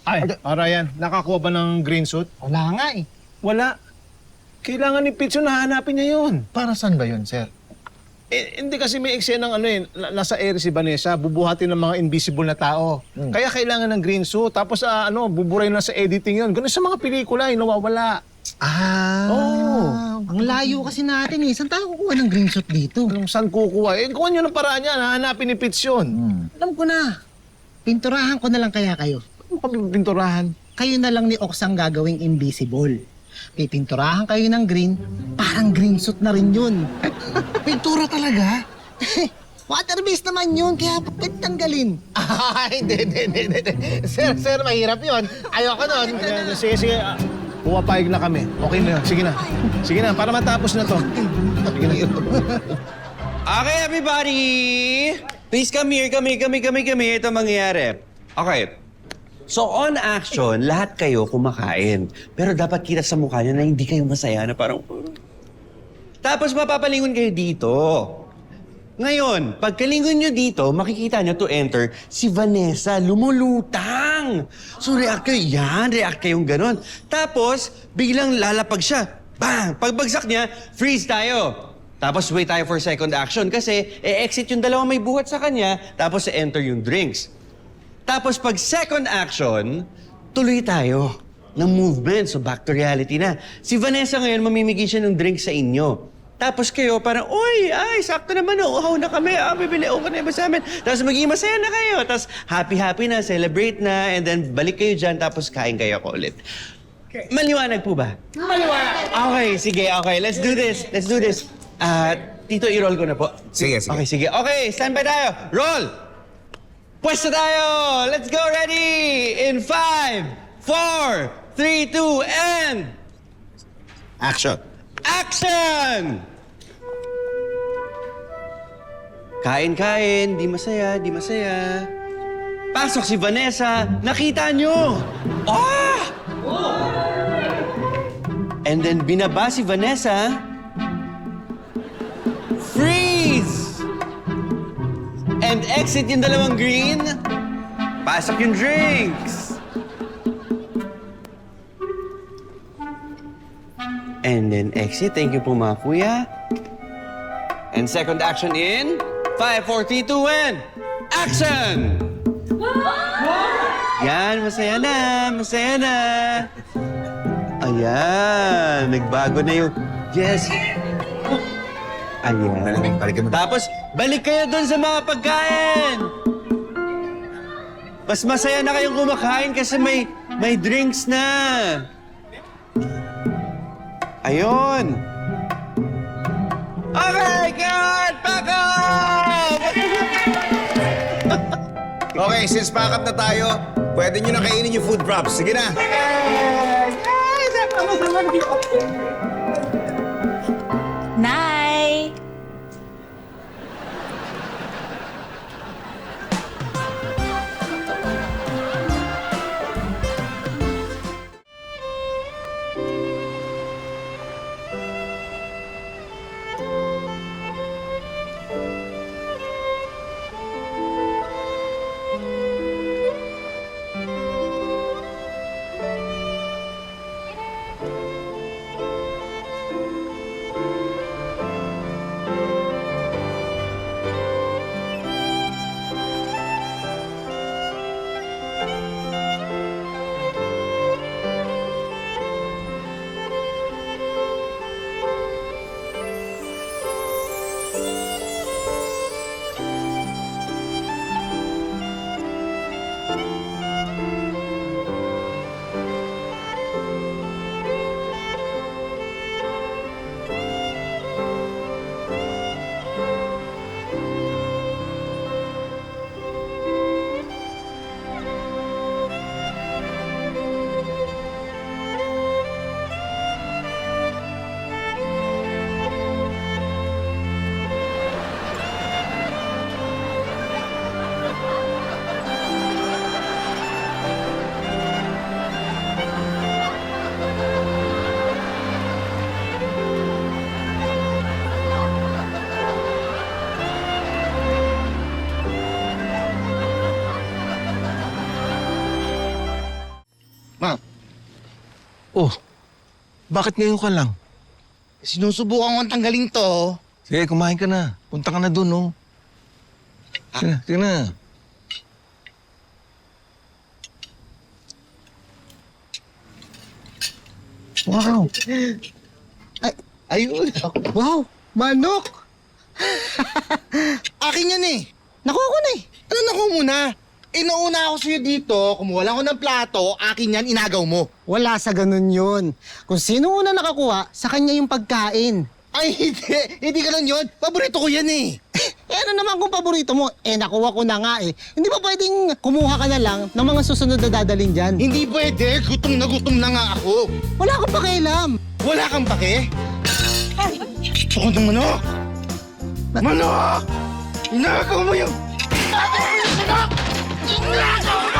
Ay, Ryan, nakakuha ba ng green suit? Wala nga eh. Wala. Kailangan ni Pitso na hanapin niya yun. Para saan ba yun, sir? Hindi kasi may eksena ng nasa area si Vanessa, bubuhatin ng mga invisible na tao. Kaya kailangan ng green suit. Tapos buburay na sa editing yun. Ganun sa mga pelikula, nawawala. Ang layo kasi natin eh. Saan tayo kukuha ng green suit dito? Anong saan kukuha? Gawan nyo ng paraan yan, hahanapin ni Pitch yun. Alam ko na. Pinturahan ko na lang kaya kayo. Ano kami pinturahan? Kayo na lang ni Oksang gagawing invisible. Pipinturahan kayo ng green, parang green suit na rin yun. Pintura talaga? Water based naman yun, kaya pwede tanggalin. Hindi. Sir, mahirap yun. Ayoko nun. Sige. Pumapayag na kami. Okay na yun. Sige na, para matapos na to. Sige na. Okay, everybody! Please come here. Ito mangyayari. Okay. So, on action, lahat kayo kumakain. Pero dapat kita sa mukha niyo na hindi kayo masaya na parang... Tapos mapapalingon kayo dito. Ngayon, pagkalingon nyo dito, makikita nyo to enter si Vanessa lumulutang. So, react kayong ganon. Tapos, biglang lalapag siya. Bang! Pagbagsak niya, freeze tayo. Tapos wait tayo for second action kasi exit yung dalawang may buhat sa kanya, tapos enter yung drinks. Tapos pag second action, tuloy tayo ng movement. So back to reality na. Si Vanessa ngayon, mamimigay siya ng drink sa inyo. Tapos kayo parang, sakto naman, uhaw na kami. Bibili ako na iba sa amin. Tapos maging masaya na kayo. Tapos happy na, celebrate na, and then balik kayo dyan, tapos kain kayo ko ulit. Okay. Maliwanag po ba? Maliwanag! Okay, sige, okay. Let's do this. Tito, i-roll ko na po. Sige. Okay, sige. Okay, stand by tayo. Roll! Pwesto tayo! Let's go! Ready! In 5, 4, 3, 2, and... Action. Action! Kain, di masaya. Pasok si Vanessa, nakita nyo! Oh! And then binaba si Vanessa. Freeze! And exit yung dalawang green. Pasok yung drinks. And then exit. Thank you po mga kuya. And second action in 5, 4, 3, 2, and action! Yan, masaya na. Ayan, nagbago na yung... Yes. Ayan. Balikan mo. Tapos, balik kayo doon sa mga pagkain! Mas masaya na kayong kumakain kasi may drinks na. Ayun. Okay, good! Pack up! Okay, since pack up na tayo, pwede nyo na kainin yung food props. Sige na. Nay! Oh, bakit ngayon ka lang? Sinusubukan kong tanggalin to. Sige, kumain ka na. Punta ka na dun, oh. Sige na. Wow. Ayun. Wow, manok. Akin yan eh. Nakuha ko na eh. Ano nakuha mo na? Inuuna ako sa'yo dito, kumuha lang ako ng plato, akin yan, inagaw mo. Wala sa ganun yun. Kung sino una nakakuha, sa kanya yung pagkain. Ay, hindi. Hindi ganun yun. Paborito ko yan eh. Ano naman kung paborito mo? Nakuha ko na nga eh. Hindi ba pwedeng kumuha ka na lang ng mga susunod na dadalhin dyan? Hindi pwede. Gutom na nga ako. Wala kang pakialam. Wala kang pake? Ako ng manok. Manok! Inagaw mo yung... Inagaw mo yung manok! Inagaw mo!